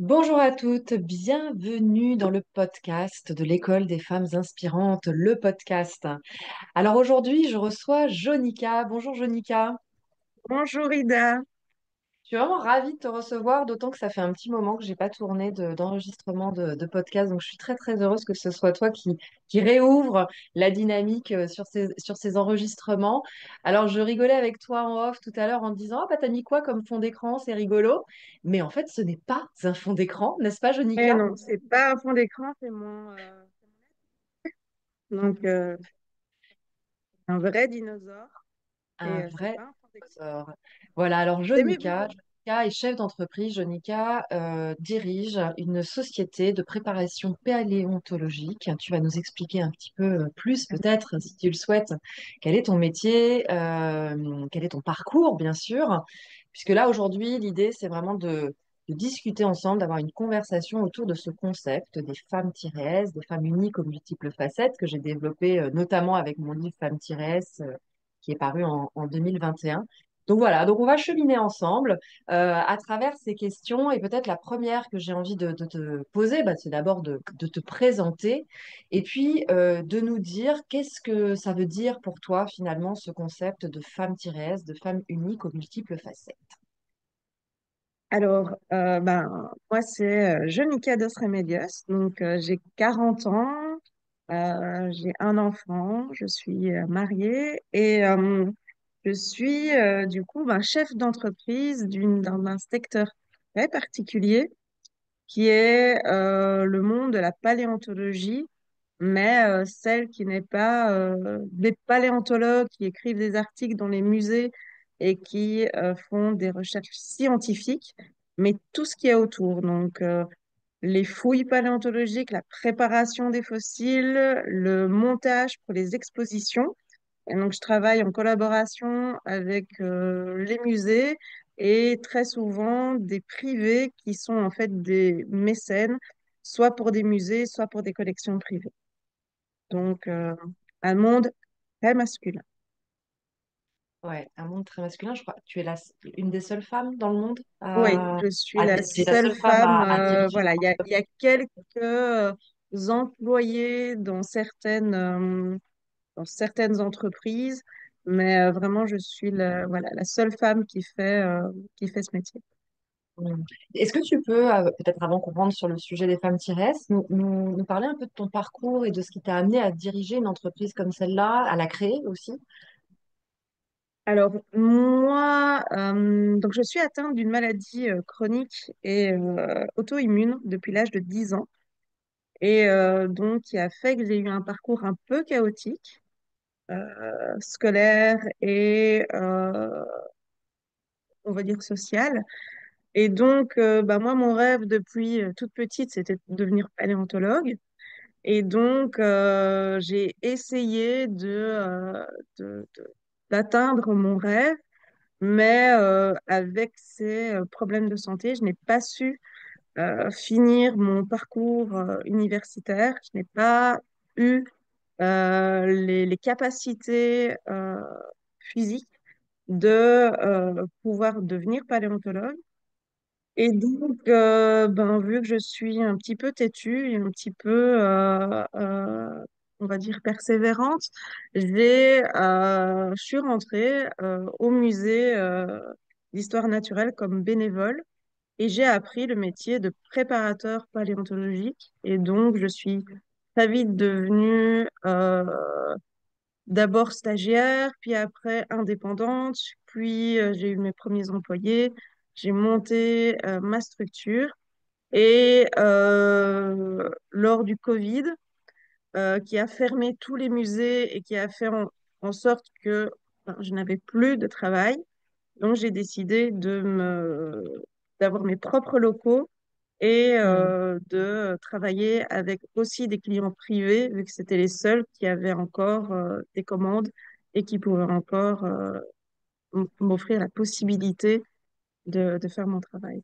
Bonjour à toutes, bienvenue dans le podcast de l'École des femmes inspirantes, le podcast. Alors aujourd'hui, je reçois Jonica. Bonjour Jonica. Bonjour Ida. Je suis vraiment ravie de te recevoir, d'autant que ça fait un petit moment que j'ai pas tourné d'enregistrement de podcast. Donc je suis très très heureuse que ce soit toi qui réouvre la dynamique sur ces enregistrements. Alors je rigolais avec toi en off tout à l'heure en te disant, ah bah t'as mis quoi comme fond d'écran, c'est rigolo. Mais en fait, ce n'est pas un fond d'écran, n'est-ce pas Eh Jonica? non, c'est pas un fond d'écran, donc un vrai dinosaure et Un c'est vrai pas un fond d'écran. dinosaure. Voilà, alors Mais bon, Jonica est chef d'entreprise. Jonica dirige une société de préparation paléontologique. Tu vas nous expliquer un petit peu plus, peut-être, si tu le souhaites, quel est ton métier, quel est ton parcours, bien sûr. Puisque là, aujourd'hui, l'idée, c'est vraiment de discuter ensemble, d'avoir une conversation autour de ce concept des femmes-s, des femmes uniques aux multiples facettes que j'ai développé notamment avec mon livre Femmes-s qui est paru en 2021. Donc voilà, donc on va cheminer ensemble à travers ces questions et peut-être la première que j'ai envie de te poser, bah, c'est d'abord de te présenter et puis de nous dire qu'est-ce que ça veut dire pour toi finalement ce concept de femme-s, de femme unique aux multiples facettes. alors, moi c'est Jonica dos Remedios, donc j'ai 40 ans, j'ai un enfant, je suis mariée et je suis du coup chef d'entreprise d'un secteur très particulier qui est le monde de la paléontologie, mais celle qui n'est pas des paléontologues qui écrivent des articles dans les musées et qui font des recherches scientifiques, mais tout ce qui est autour. Donc, les fouilles paléontologiques, la préparation des fossiles, le montage pour les expositions. Et donc, je travaille en collaboration avec les musées et très souvent des privés qui sont en fait des mécènes, soit pour des musées, soit pour des collections privées. Donc, un monde très masculin. Ouais, un monde très masculin, je crois. Tu es une des seules femmes dans le monde Oui, je suis la t'es la seule seule femme femme. à diriger Voilà, une il y a entreprise. quelques employés dans certaines entreprises, mais vraiment, je suis voilà, la seule femme qui fait ce métier. Mm. Est-ce que tu peux, peut-être avant qu'on rentre sur le sujet des femmes-s, nous parler un peu de ton parcours et de ce qui t'a amené à diriger une entreprise comme celle-là, à la créer aussi? Alors, moi, donc je suis atteinte d'une maladie chronique et auto-immune depuis l'âge de 10 ans. Et donc, qui a fait que j'ai eu un parcours un peu chaotique, scolaire et, on va dire, social. Et donc, moi, mon rêve depuis toute petite, c'était de devenir paléontologue. Et donc, j'ai essayé d'atteindre mon rêve. Mais avec ces problèmes de santé, je n'ai pas su finir mon parcours universitaire. Je n'ai pas eu les capacités physiques de pouvoir devenir paléontologue. Et donc, vu que je suis un petit peu têtue et un petit peu, on va dire, persévérante, je suis rentrée au musée d'histoire naturelle comme bénévole et j'ai appris le métier de préparateur paléontologique. Et donc, je suis très vite devenue d'abord stagiaire, puis après indépendante, puis j'ai eu mes premiers employés, j'ai monté ma structure et lors du Covid, qui a fermé tous les musées et qui a fait en sorte que je n'avais plus de travail, donc j'ai décidé d'avoir mes propres locaux et Mm. de travailler avec aussi des clients privés, vu que c'était les seuls qui avaient encore des commandes et qui pouvaient encore m'offrir la possibilité de faire mon travail.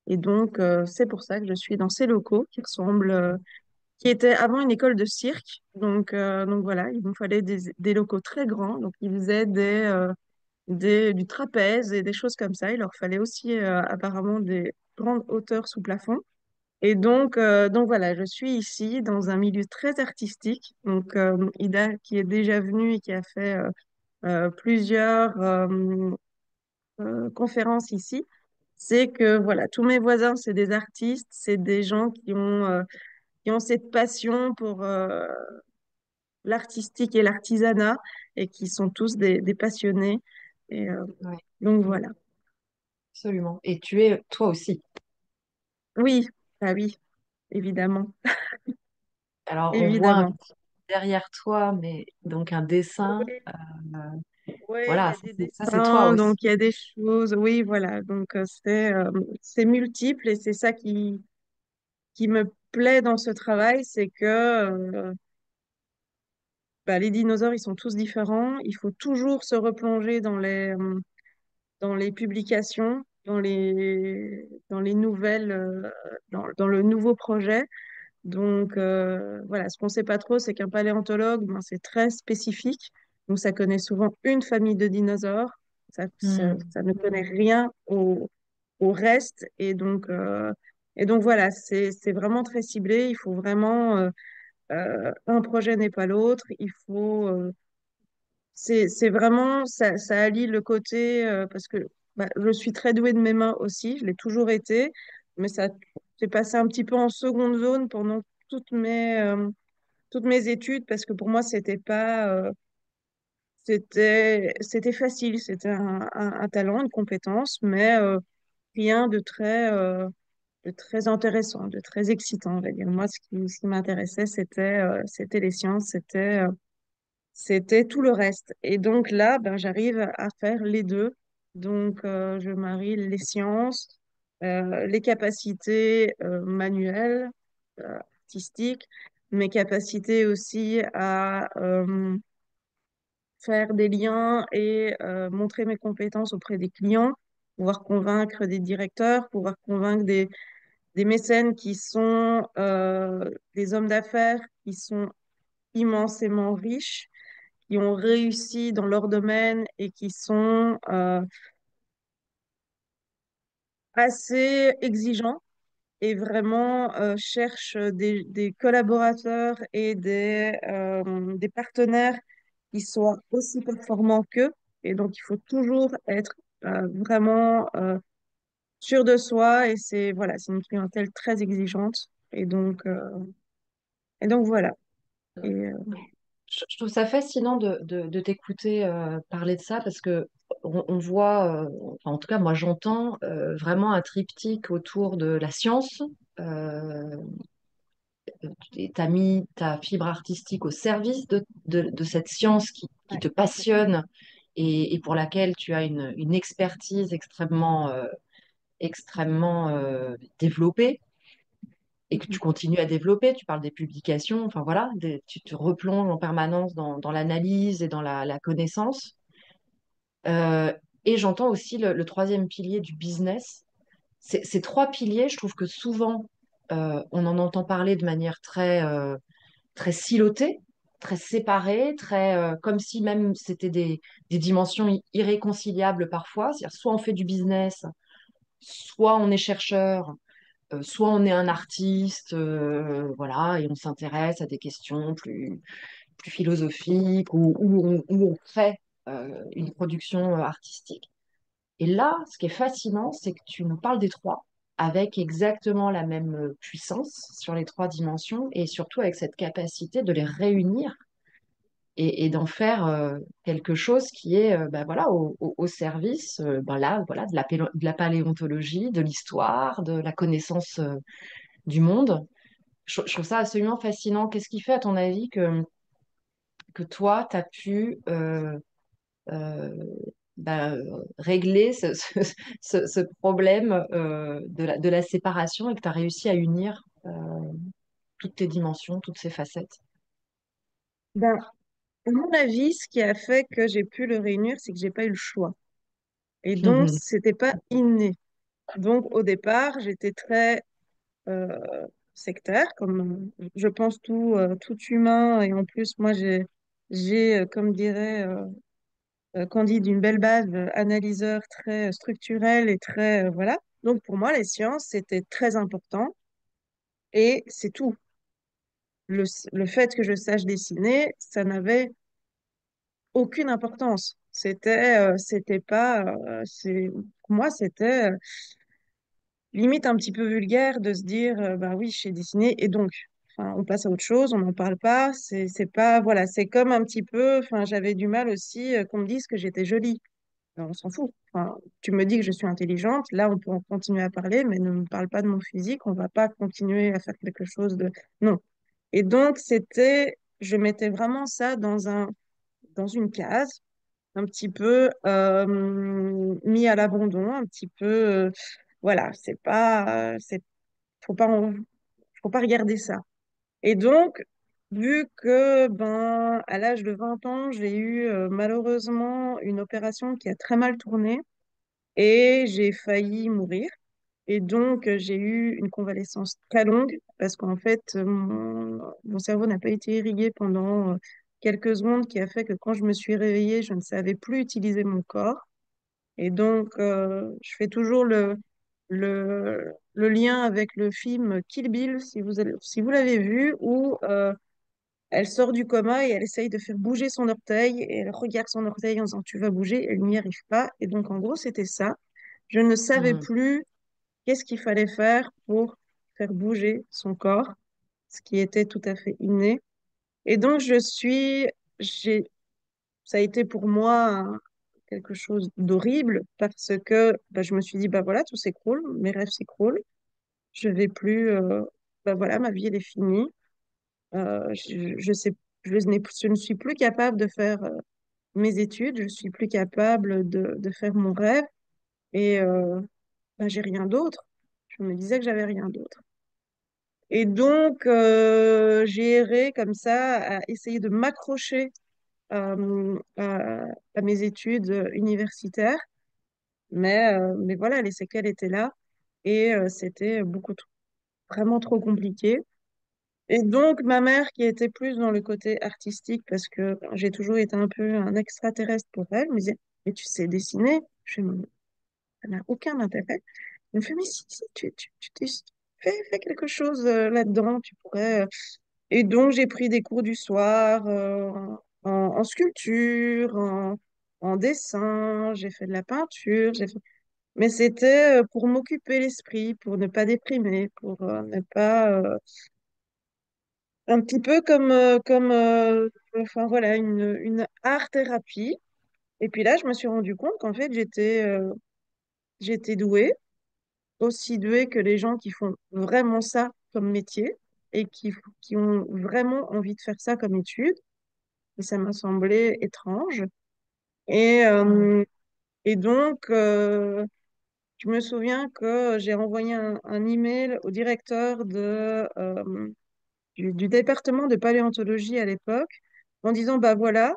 Et donc, c'est pour ça que je suis dans ces locaux qui étaient avant une école de cirque. Donc voilà, il nous fallait des locaux très grands. Donc, ils faisaient du trapèze et des choses comme ça. Il leur fallait aussi apparemment grande hauteur sous plafond. Et donc voilà, je suis ici dans un milieu très artistique. Donc Ida, qui est déjà venue et qui a fait plusieurs conférences ici, c'est que voilà, tous mes voisins, c'est des artistes, c'est des gens qui ont cette passion pour l'artistique et l'artisanat et qui sont tous des passionnés. Et Ouais, donc voilà. absolument. Et tu es toi aussi. Oui, ah oui, évidemment, Alors, on voit un évidemment. petit derrière toi, mais donc un dessin. Oui, oui, il y Voilà, a des ça c'est toi dessins, aussi. donc il y a des choses, oui, voilà. Donc c'est multiple et c'est ça qui me plaît dans ce travail, c'est que bah, les dinosaures, ils sont tous différents. Il faut toujours se replonger dans les publications, dans les nouvelles, dans le nouveau projet. Donc voilà, ce qu'on ne sait pas trop, c'est qu'un paléontologue, ben, c'est très spécifique. Donc ça connaît souvent une famille de dinosaures. Hmm. Ça ne connaît rien au reste. Et donc voilà, c'est vraiment très ciblé. Il faut vraiment, un projet n'est pas l'autre. Il faut, c'est vraiment, ça allie le côté, parce que bah, je suis très douée de mes mains aussi, je l'ai toujours été, mais ça s'est passé un petit peu en seconde zone pendant toutes mes études, parce que pour moi, c'était pas, c'était facile, c'était un talent, une compétence, mais rien de très intéressant, de très excitant, on va dire. Moi, ce qui m'intéressait, c'était les sciences, c'était tout le reste. Et donc là, ben, j'arrive à faire les deux. Donc, je marie les sciences, les capacités manuelles, artistiques, mes capacités aussi à faire des liens et montrer mes compétences auprès des clients, pouvoir convaincre des directeurs, pouvoir convaincre des mécènes qui sont des hommes d'affaires qui sont immensément riches qui ont réussi dans leur domaine et qui sont assez exigeants et vraiment cherchent des collaborateurs et des partenaires qui soient aussi performants qu'eux. Et donc, il faut toujours être vraiment sûr de soi et c'est voilà, c'est une clientèle très exigeante. Et donc voilà. Et, Je trouve ça fascinant de t'écouter parler de ça parce que on voit, enfin, en tout cas moi j'entends vraiment un triptyque autour de la science. Euh, et t'as mis ta fibre artistique au service de cette science qui ouais. te passionne et pour laquelle tu as une expertise extrêmement développée et que tu Mhm. continues à développer. Tu parles des publications, enfin voilà, tu te replonges en permanence dans l'analyse et dans la connaissance. Euh, et j'entends aussi le troisième pilier du business. Ces trois piliers, je trouve que souvent, on en entend parler de manière très silotée, très séparée, comme si même c'était des dimensions irréconciliables parfois. C'est-à-dire, soit on fait du business, soit on est chercheur, soit on est un artiste, voilà, et on s'intéresse à des questions plus philosophiques où on fait une production artistique. Et là, ce qui est fascinant, c'est que tu nous parles des trois avec exactement la même puissance sur les trois dimensions et surtout avec cette capacité de les réunir et d'en faire quelque chose qui est bah, voilà, au service bah, là, voilà, de la paléontologie, de l'histoire, de la connaissance du monde. Je trouve ça absolument fascinant. Qu'est-ce qui fait, à ton avis, que toi, tu as pu euh, bah, régler ce problème de la séparation et que tu as réussi à unir toutes tes dimensions, toutes ces facettes? Ben, à mon avis, ce qui a fait que j'ai pu le réunir, c'est que j'ai pas eu le choix. Et donc, c'était pas inné. Donc, au départ, j'étais très euh, sectaire, comme je pense tout humain. Et en plus, moi, comme dirait Candide, une belle base, analyseur très structurel et très, voilà. Donc pour moi, les sciences, c'était très important et c'est tout. Le fait que je sache dessiner, ça n'avait aucune importance. C'était pas, pour moi, c'était limite un petit peu vulgaire de se dire, bah oui, je sais dessiner et donc, enfin, on passe à autre chose, on n'en parle pas. C'est pas, voilà, c'est comme un petit peu, enfin, j'avais du mal aussi qu'on me dise que j'étais jolie. Ben, on s'en fout. Enfin, tu me dis que je suis intelligente, là, on peut en continuer à parler, mais ne me parle pas de mon physique, on va pas continuer à faire quelque chose de... Non. Et donc, je mettais vraiment ça dans une case, un petit peu mis à l'abandon, un petit peu, voilà, faut pas regarder ça. Et donc, vu que, ben, à l'âge de 20 ans, j'ai eu malheureusement une opération qui a très mal tourné et j'ai failli mourir. Et donc, j'ai eu une convalescence très longue parce qu'en fait, mon cerveau n'a pas été irrigué pendant quelques secondes, qui a fait que quand je me suis réveillée, je ne savais plus utiliser mon corps. Et donc, je fais toujours le lien avec le film Kill Bill, si vous l'avez vu, où elle sort du coma et elle essaye de faire bouger son orteil et elle regarde son orteil en disant tu vas bouger, elle n'y arrive pas. Et donc, en gros, c'était ça. Je ne savais Hmm. plus qu'est-ce qu'il fallait faire pour faire bouger son corps, ce qui était tout à fait inné. Et donc, j'ai, ça a été pour moi quelque chose d'horrible parce que bah, je me suis dit, bah voilà, tout s'écroule, mes rêves s'écroulent, je vais plus, bah voilà, ma vie, elle est finie. Je sais, je ne suis plus capable de faire mes études, je suis plus capable de faire mon rêve et bah, j'ai rien d'autre. Je me disais que j'avais rien d'autre. Et donc, j'ai erré comme ça à essayer de m'accrocher à mes études universitaires. Mais voilà, les séquelles étaient là et c'était vraiment trop compliqué. Et donc, ma mère, qui était plus dans le côté artistique, parce que j'ai toujours été un peu un extraterrestre pour elle, me disait, mais tu sais dessiner? Je fais, mais ça n'a aucun intérêt. Elle me fait, mais si, fais quelque chose là-dedans, tu pourrais. Et donc, j'ai pris des cours du soir en sculpture, en dessin, j'ai fait de la peinture, mais c'était pour m'occuper l'esprit, pour ne pas déprimer, pour ne pas... un petit peu enfin voilà, une art-thérapie. Et puis là, je me suis rendu compte qu'en fait, j'étais douée, aussi douée que les gens qui font vraiment ça comme métier et qui ont vraiment envie de faire ça comme étude. Et ça m'a semblé étrange. Et, Hmm. euh, et donc, je me souviens que j'ai envoyé un email au directeur du département de paléontologie à l'époque en disant, bah voilà,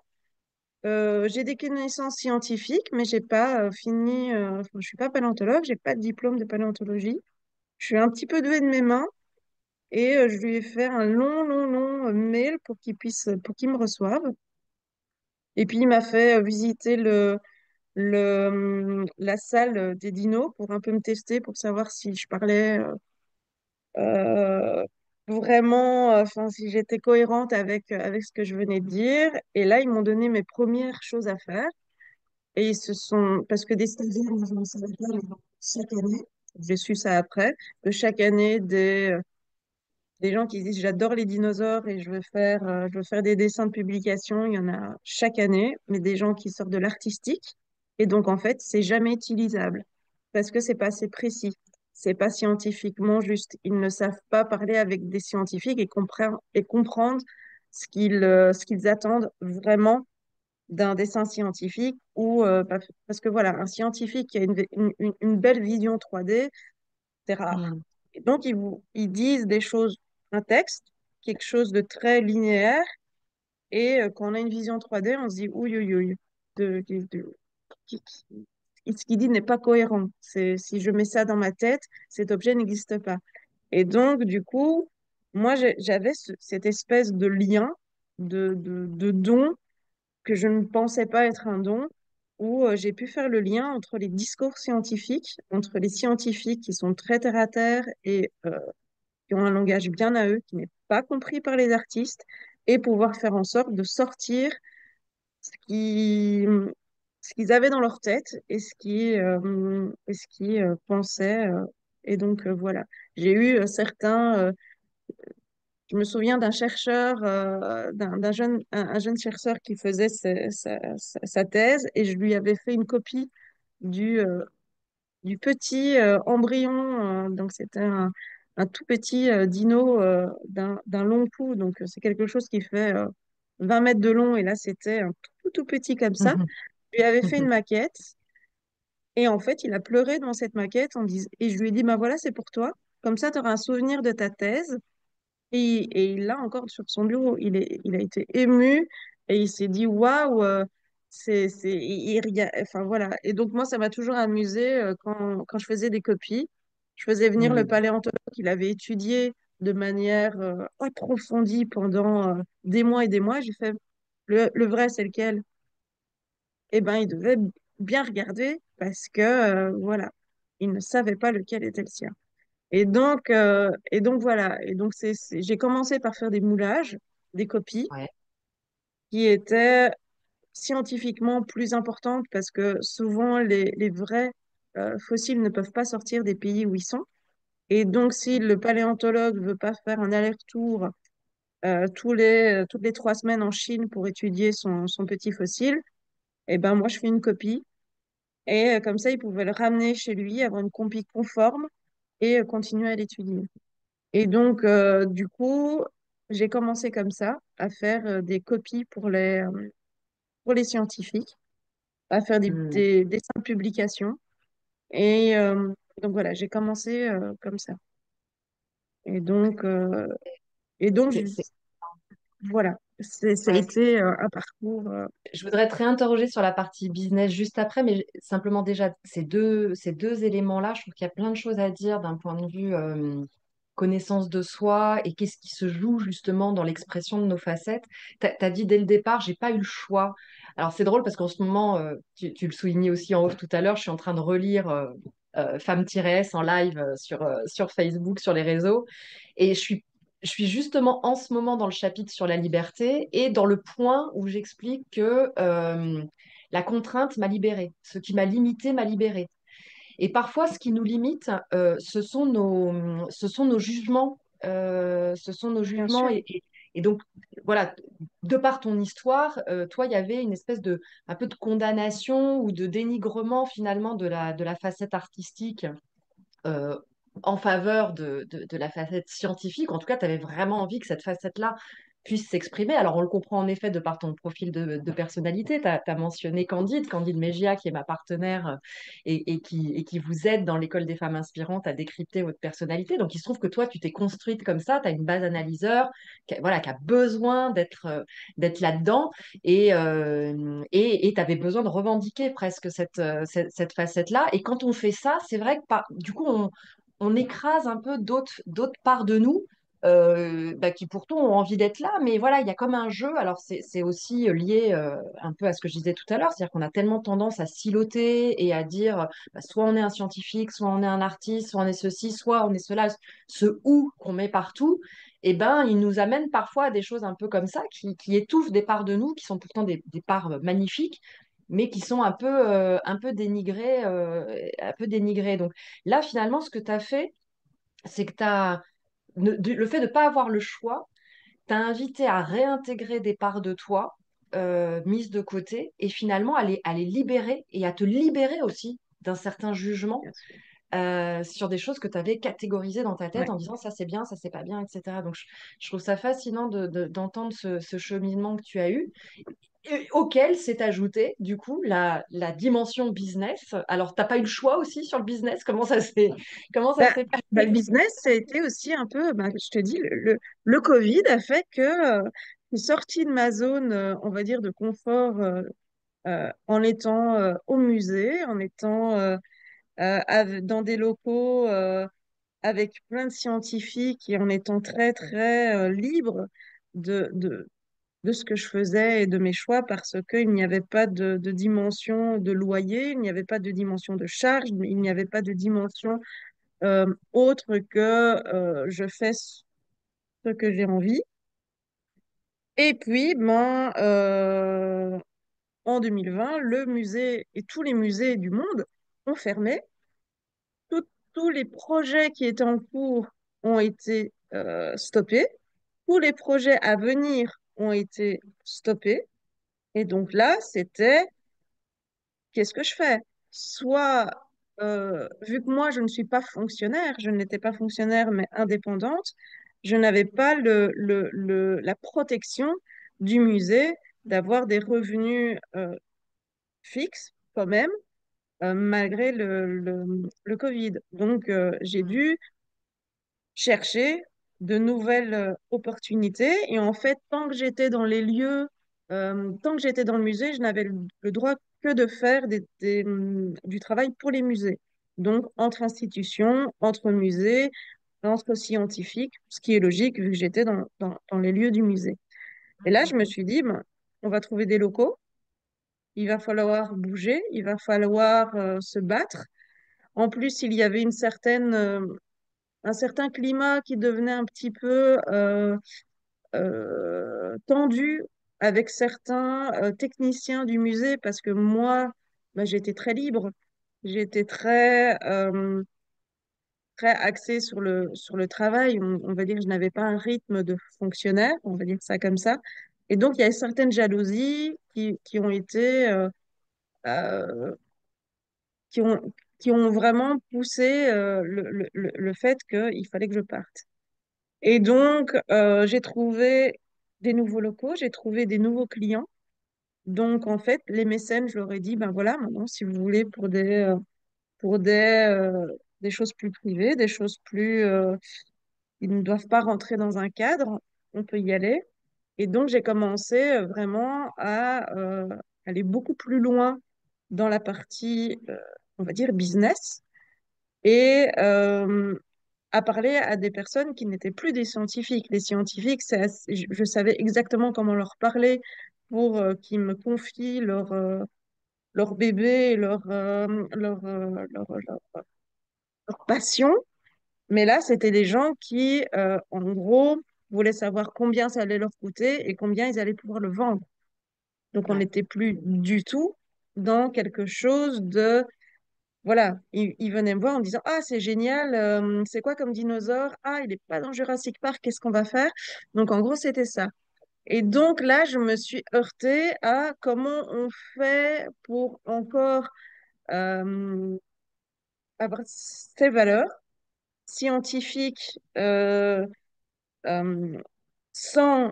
j'ai des connaissances scientifiques, mais j'ai pas fini, enfin, je suis pas paléontologue, j'ai pas de diplôme de paléontologie. Je suis un petit peu douée de mes mains et je lui ai fait un long mail pour qu'il me reçoive. Et puis il m'a fait visiter la salle des dinos pour un peu me tester, pour savoir si je parlais euh, vraiment, enfin, si j'étais cohérente avec ce que je venais de dire. Et là, ils m'ont donné mes premières choses à faire. Et parce que des stagiaires, moi, je ne savais pas, mais chaque année, j'ai su ça après, que chaque année, des gens qui disent j'adore les dinosaures et je veux faire des dessins de publication, il y en a chaque année, mais des gens qui sortent de l'artistique. Et donc, en fait, c'est jamais utilisable parce que c'est pas assez précis. C'est pas scientifiquement juste. Ils ne savent pas parler avec des scientifiques et comprendre ce qu'ils attendent vraiment d'un dessin scientifique parce que voilà, un scientifique qui a une belle vision 3D, c'est rare. Hmm. Et donc, ils disent des choses, un texte, quelque chose de très linéaire, et quand on a une vision 3D, on se dit, ouïe, ouïe, ouïe, qui- ce qu'il dit n'est pas cohérent. Si je mets ça dans ma tête, cet objet n'existe pas. Et donc, du coup, moi, j'avais cette espèce de lien, de don, que je ne pensais pas être un don, où j'ai pu faire le lien entre les discours scientifiques, entre les scientifiques qui sont très terre à terre et qui ont un langage bien à eux, qui n'est pas compris par les artistes, et pouvoir faire en sorte de sortir ce qui, ce qu'ils avaient dans leur tête et ce qu'ils pensaient. Et donc, voilà. J'ai eu je me souviens d'un chercheur, un jeune chercheur qui faisait sa thèse et je lui avais fait une copie du, euh, du petit embryon. Donc, c'était un tout petit dino d'un long cou. Donc, c'est quelque chose qui fait 20 mètres de long. Et là, c'était un tout petit comme ça. Je lui avais fait une maquette. Et en fait, il a pleuré dans cette maquette et je lui ai dit, bah voilà, c'est pour toi. Comme ça, tu auras un souvenir de ta thèse. Et il l'a encore sur son bureau. Il a été ému et il s'est dit waouh, enfin voilà. Et donc, moi, ça m'a toujours amusé quand je faisais des copies. Je faisais venir le Mhm. paléontologue qu'il avait étudié de manière approfondie pendant des mois et des mois. J'ai fait le vrai, c'est lequel? Eh ben, il devait bien regarder parce que voilà, il ne savait pas lequel était le sien. Et donc voilà. Et donc j'ai commencé par faire des moulages, des copies Ouais. qui étaient scientifiquement plus importantes parce que souvent les vrais fossiles ne peuvent pas sortir des pays où ils sont. Et donc si le paléontologue veut pas faire un aller-retour toutes les 3 semaines en Chine pour étudier son petit fossile, eh ben moi je fais une copie. Et comme ça, il pouvait le ramener chez lui, avoir une copie conforme et continuer à l'étudier. Et donc, du coup, j'ai commencé comme ça, à faire des copies pour les scientifiques, à faire Mhm. des simples publications. Et donc, voilà, j'ai commencé comme ça. Et donc, euh, et donc C'est, c'est- voilà, ça a ouais, été un parcours. je voudrais te réinterroger sur la partie business juste après, mais simplement déjà, ces deux éléments-là, je trouve qu'il y a plein de choses à dire d'un point de vue connaissance de soi et qu'est-ce qui se joue justement dans l'expression de nos facettes. Tu as dit dès le départ, j'ai pas eu le choix. Alors c'est drôle parce qu'en ce moment, tu le soulignais aussi en off tout à l'heure, je suis en train de relire Femme-S en live sur Facebook, sur les réseaux, et je suis justement en ce moment dans le chapitre sur la liberté et dans le point où j'explique que la contrainte m'a libérée. Ce qui m'a limité m'a libérée. Et parfois, ce qui nous limite, ce sont nos jugements. Ce sont nos Bien jugements. sûr, Et donc, voilà, de par ton histoire, toi, il y avait une espèce de, un peu de condamnation ou de dénigrement finalement de la facette artistique euh, en faveur de la facette scientifique. En tout cas, tu avais vraiment envie que cette facette-là puisse s'exprimer. Alors, on le comprend en effet de par ton profil de personnalité. Tu as mentionné Candide, Candide Mégia, qui est ma partenaire et qui vous aide dans l'école des femmes inspirantes à décrypter votre personnalité. Donc, il se trouve que toi, tu t'es construite comme ça. Tu as une base analyseur voilà, qui a besoin d'être là-dedans et tu avais besoin de revendiquer presque cette facette-là. Et quand on fait ça, c'est vrai que du coup, on écrase un peu d'autres parts de nous bah, qui pourtant ont envie d'être là. Mais voilà, il y a comme un jeu. Alors, c'est aussi lié un peu à ce que je disais tout à l'heure, c'est-à-dire qu'on a tellement tendance à siloter et à dire bah, soit on est un scientifique, soit on est un artiste, soit on est ceci, soit on est cela, ce ou qu'on met partout eh ben, il nous amène parfois à des choses un peu comme ça, qui étouffent des parts de nous, qui sont pourtant des parts magnifiques, mais qui sont un peu dénigrées, un peu dénigrées. Donc là, finalement, ce que tu as fait, c'est que le fait de ne pas avoir le choix, t'a invité à réintégrer des parts de toi mises de côté et finalement à les libérer et à te libérer aussi d'un certain jugement bien sûr. sur des choses que tu avais catégorisées dans ta tête Ouais. en disant ça c'est bien, ça c'est pas bien, etc. Donc je trouve ça fascinant d'entendre ce cheminement que tu as eu, et auquel s'est ajouté du coup la dimension business. Alors, t'as pas eu le choix aussi sur le business? Comment ça Bah, s'est le passé? business, ça a été aussi un peu, bah, je te dis, le Covid a fait que je suis sortie de ma zone, on va dire, de confort en étant au musée, en étant dans des locaux avec plein de scientifiques et en étant très, très libre de ce que je faisais et de mes choix parce qu'il n'y avait pas de dimension de loyer, il n'y avait pas de dimension de charge, il n'y avait pas de dimension autre que je fais ce que j'ai envie. Et puis, en 2020, le musée et tous les musées du monde ont fermé. Tout- Tous les projets qui étaient en cours ont été stoppés. Tous les projets à venir ont été stoppés. Et donc là, c'était, qu'est-ce que je fais? Soit, vu que moi, je ne suis pas fonctionnaire, je n'étais pas fonctionnaire, mais indépendante, je n'avais pas la protection du musée d'avoir des revenus fixes quand même, malgré le Covid. Donc, j'ai Mm. dû chercher de nouvelles opportunités. Et en fait, tant que j'étais dans les lieux, tant que j'étais dans le musée, je n'avais le droit que de faire du travail pour les musées. Donc, entre institutions, entre musées, entre scientifiques, ce qui est logique vu que j'étais dans les lieux du musée. Et là, je me suis dit, ben, on va trouver des locaux, il va falloir bouger, il va falloir se battre. En plus, il y avait un certain climat qui devenait un petit peu tendu avec certains techniciens du musée parce que moi, bah, j'étais très libre, j'étais très axée sur le travail. On va dire que je n'avais pas un rythme de fonctionnaire, on va dire ça comme ça. Et donc, il y a certaines jalousies qui ont été, euh, qui ont, qui ont vraiment poussé le fait qu'il fallait que je parte. Et donc, j'ai trouvé des nouveaux locaux, j'ai trouvé des nouveaux clients. Donc, en fait, les mécènes, je leur ai dit, ben voilà, maintenant, si vous voulez, pour des choses plus privées, des choses ils ne doivent pas rentrer dans un cadre, on peut y aller. Et donc, j'ai commencé vraiment à aller beaucoup plus loin dans la partie, on va dire, business et à parler à des personnes qui n'étaient plus des scientifiques. Les scientifiques, je savais exactement comment leur parler pour qu'ils me confient leur bébé, leur passion. Mais là, c'était des gens qui, en gros, voulaient savoir combien ça allait leur coûter et combien ils allaient pouvoir le vendre. Donc, on Ouais, n'était plus du tout dans quelque chose de voilà, il venait me voir en me disant, ah, c'est génial, c'est quoi comme dinosaure? Ah, il n'est pas dans Jurassic Park, qu'est-ce qu'on va faire? Donc, en gros, c'était ça. Et donc là, je me suis heurtée à comment on fait pour encore euh, avoir ces valeurs scientifiques euh, sans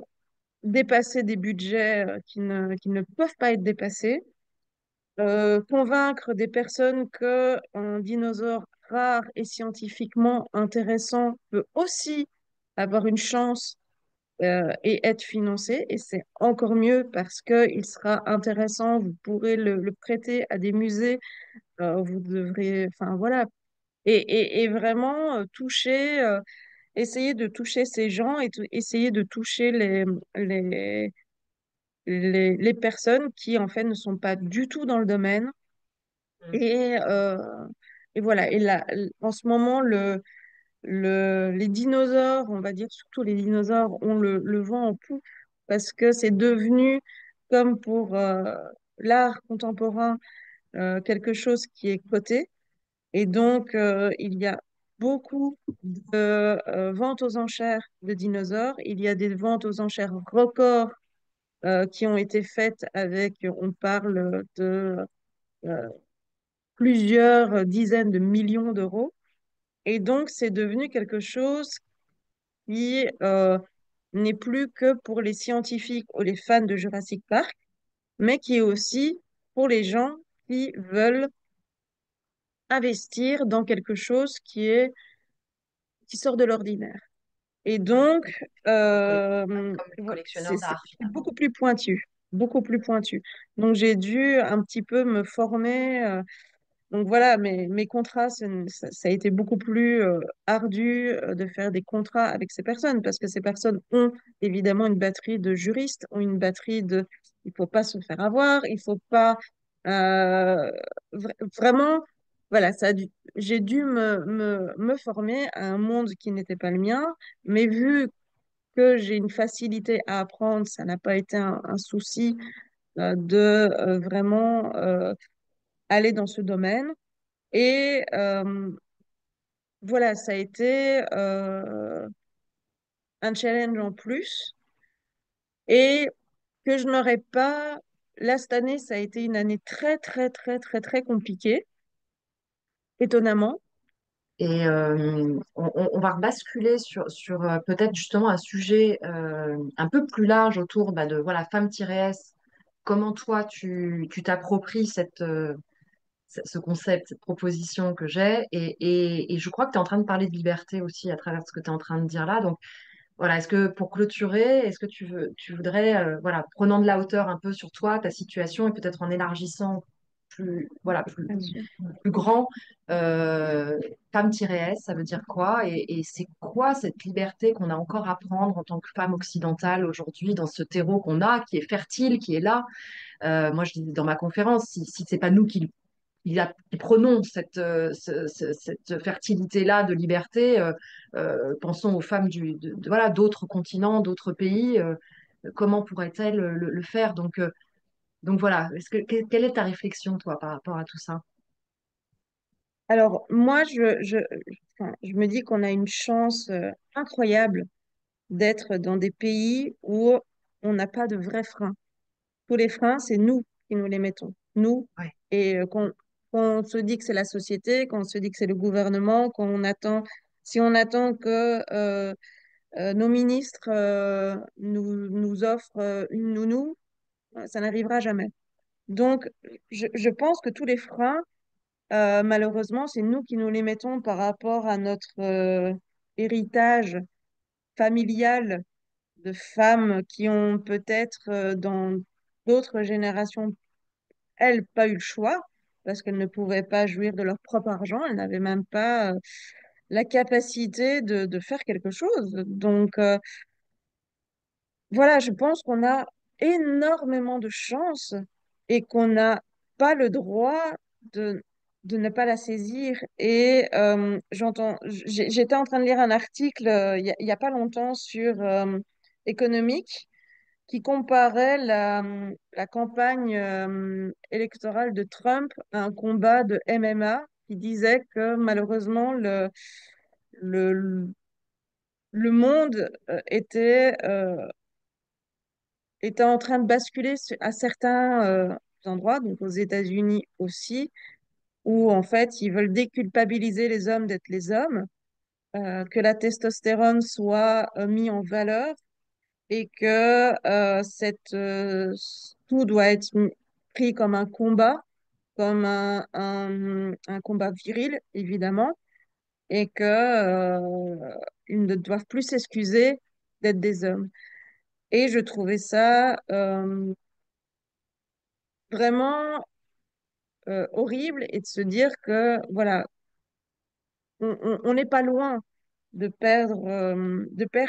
dépasser des budgets qui ne peuvent pas être dépassés. Convaincre des personnes que un dinosaure rare et scientifiquement intéressant peut aussi avoir une chance et être financé. Et c'est encore mieux parce qu'il sera intéressant, vous pourrez le prêter à des musées, vous devrez, enfin voilà, et vraiment essayer de toucher ces gens et essayer de toucher les, les personnes qui en fait ne sont pas du tout dans le domaine mm. et, et voilà. Et là, en ce moment, les dinosaures, on va dire surtout les dinosaures, ont le vent en poupe parce que c'est devenu, comme pour l'art contemporain, quelque chose qui est coté. Et donc, il y a beaucoup de ventes aux enchères de dinosaures. Il y a des ventes aux enchères records qui ont été faites avec, on parle de euh, plusieurs dizaines de millions d'euros. Et donc, c'est devenu quelque chose qui n'est plus que pour les scientifiques ou les fans de Jurassic Park, mais qui est aussi pour les gens qui veulent investir dans quelque chose qui sort de l'ordinaire. Et Ouais, donc, comme les collectionneurs d'art, c'est finalement. beaucoup plus pointu. Donc, j'ai dû un petit peu me former Donc voilà, mes contrats, ça a été beaucoup plus ardu de faire des contrats avec ces personnes parce que ces personnes ont évidemment une batterie de juristes, ont une batterie de... Il faut pas se faire avoir, il faut pas... euh, vraiment, voilà, j'ai dû me former à un monde qui n'était pas le mien, mais vu que j'ai une facilité à apprendre, ça n'a pas été un souci de vraiment aller dans ce domaine. Et voilà, ça a été un challenge en plus et que je n'aurais pas... Là, cette année, ça a été une année très, très, très, très, très compliquée, étonnamment. Et on va rebasculer sur peut-être justement un sujet un peu plus large autour bah, de voilà, femme-s. Comment toi, tu t'appropries ce concept, cette proposition que j'ai. Et je crois que tu es en train de parler de liberté aussi à travers ce que tu es en train de dire là. Donc, voilà, est-ce que pour clôturer, est-ce que tu voudrais, voilà, prenant de la hauteur un peu sur toi, ta situation, et peut-être en élargissant plus, voilà, Bien sûr. plus grand, euh, femme-s, ça veut dire quoi? Et c'est quoi cette liberté qu'on a encore à prendre en tant que femme occidentale aujourd'hui dans ce terreau qu'on a, qui est fertile, qui est là? Moi, je dis dans ma conférence, si c'est pas nous qui prenons cette fertilité-là de liberté, pensons aux femmes voilà, d'autres continents, d'autres pays, comment pourraient-elles le faire? Donc voilà, quelle est ta réflexion, toi, par rapport à tout ça? Alors, moi, enfin, je me dis qu'on a une chance incroyable d'être dans des pays où on n'a pas de vrais freins. Tous les freins, c'est nous qui nous les mettons. Nous, Ouais. et qu'on se dit que c'est la société, qu'on se dit que c'est le gouvernement, si on attend que nos ministres nous offrent une nounou, ça n'arrivera jamais. Donc, je pense que tous les freins, malheureusement, c'est nous qui nous les mettons par rapport à notre héritage familial de femmes qui ont peut-être dans d'autres générations, elles, pas eu le choix parce qu'elles ne pouvaient pas jouir de leur propre argent, elles n'avaient même pas la capacité de faire quelque chose. Donc, voilà, je pense qu'on a énormément de chance et qu'on n'a pas le droit de, de ne pas la saisir. Et j'étais en train de lire un article il y a pas longtemps sur économique qui comparait la campagne électorale de Trump à un combat de MMA qui disait que malheureusement le, le monde était en train de basculer à certains endroits, donc aux États-Unis aussi, où en fait ils veulent déculpabiliser les hommes d'être les hommes, que la testostérone soit mis en valeur et que tout doit être pris comme un combat, comme un combat viril, évidemment, et que ils ne doivent plus s'excuser d'être des hommes. Et je trouvais ça vraiment horrible et de se dire que voilà, on n'est pas loin de perdre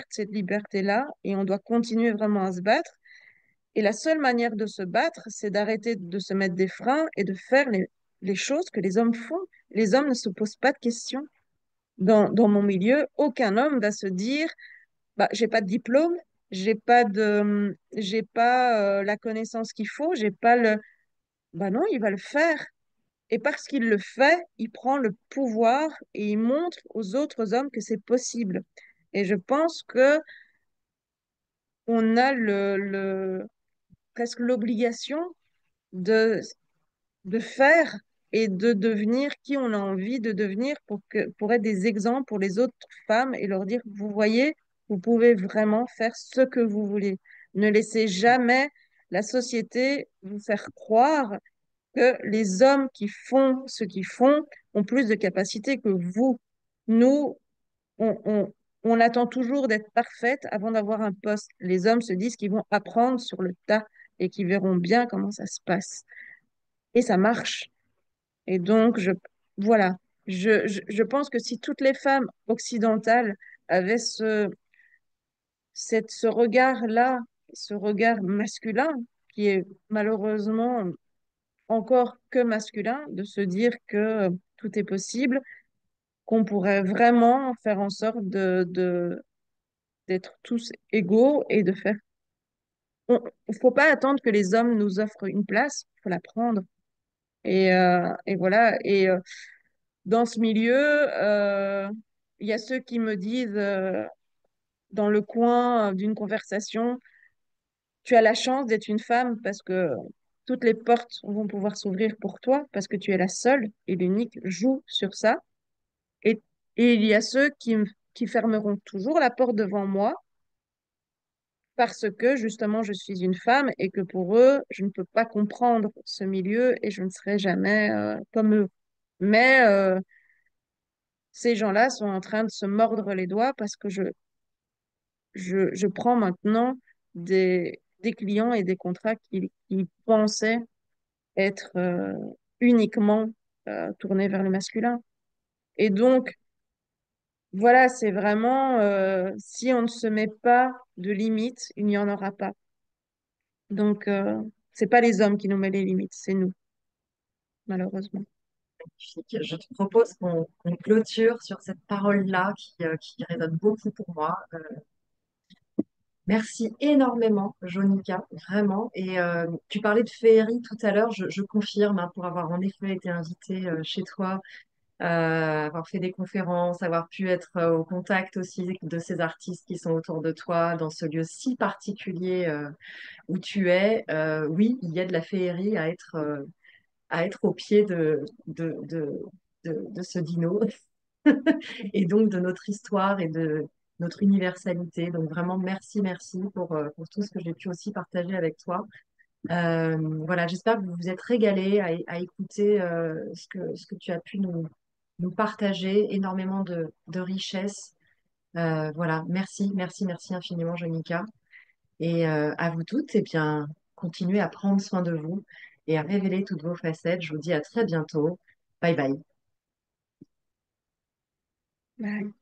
cette liberté-là et on doit continuer vraiment à se battre. Et la seule manière de se battre, c'est d'arrêter de se mettre des freins et de faire les choses que les hommes font. Les hommes ne se posent pas de questions. Dans mon milieu, aucun homme va se dire, bah, j'ai pas de diplôme, j'ai pas la connaissance qu'il faut, j'ai pas le, bah non, il va le faire. Et parce qu'il le fait, il prend le pouvoir et il montre aux autres hommes que c'est possible. Et je pense que on a presque l'obligation de, de faire et de devenir qui on a envie de devenir pour être des exemples pour les autres femmes et leur dire, vous voyez, vous pouvez vraiment faire ce que vous voulez. Ne laissez jamais la société vous faire croire que les hommes qui font ce qu'ils font ont plus de capacité que vous. Nous, on, on, on attend toujours d'être parfaite avant d'avoir un poste. Les hommes se disent qu'ils vont apprendre sur le tas et qu'ils verront bien comment ça se passe. Et ça marche. Et donc, voilà, je pense que si toutes les femmes occidentales avaient ce regard-là, ce regard masculin, qui est malheureusement encore que masculin, de se dire que tout est possible, qu'on pourrait vraiment faire en sorte d'être tous égaux et de faire. Il faut pas attendre que les hommes nous offrent une place, il faut la prendre. Et voilà. Et dans ce milieu, il y a ceux qui me disent dans le coin d'une conversation, tu as la chance d'être une femme parce que toutes les portes vont pouvoir s'ouvrir pour toi parce que tu es la seule et l'unique. Joue sur ça. Et, et il y a ceux qui fermeront toujours la porte devant moi parce que justement je suis une femme et que pour eux, je ne peux pas comprendre ce milieu et je ne serai jamais comme eux. Mais ces gens-là sont en train de se mordre les doigts parce que je prends maintenant des clients et des contrats qui pensaient être uniquement tournés vers le masculin. Et donc, voilà, c'est vraiment, si on ne se met pas de limites, il n'y en aura pas. Donc, c'est pas les hommes qui nous mettent les limites, c'est nous, malheureusement. Magnifique. Je te propose qu'on clôture sur cette parole-là qui résonne beaucoup pour moi. Merci énormément, Jonica, vraiment. Et tu parlais de féerie tout à l'heure, je confirme, hein, pour avoir en effet été invitée chez toi, avoir fait des conférences, avoir pu être au contact aussi de ces artistes qui sont autour de toi dans ce lieu si particulier où tu es. Oui, il y a de la féerie à être au pied de ce dino et donc de notre histoire et de notre universalité. Donc vraiment, merci, merci pour tout ce que j'ai pu aussi partager avec toi. Voilà, j'espère que vous vous êtes régalés à écouter ce que tu as pu nous partager, énormément de richesses. Voilà, merci, merci, merci infiniment, Jonica. Et à vous toutes, eh bien, continuez à prendre soin de vous et à révéler toutes vos facettes. Je vous dis à très bientôt. Bye bye. Bye.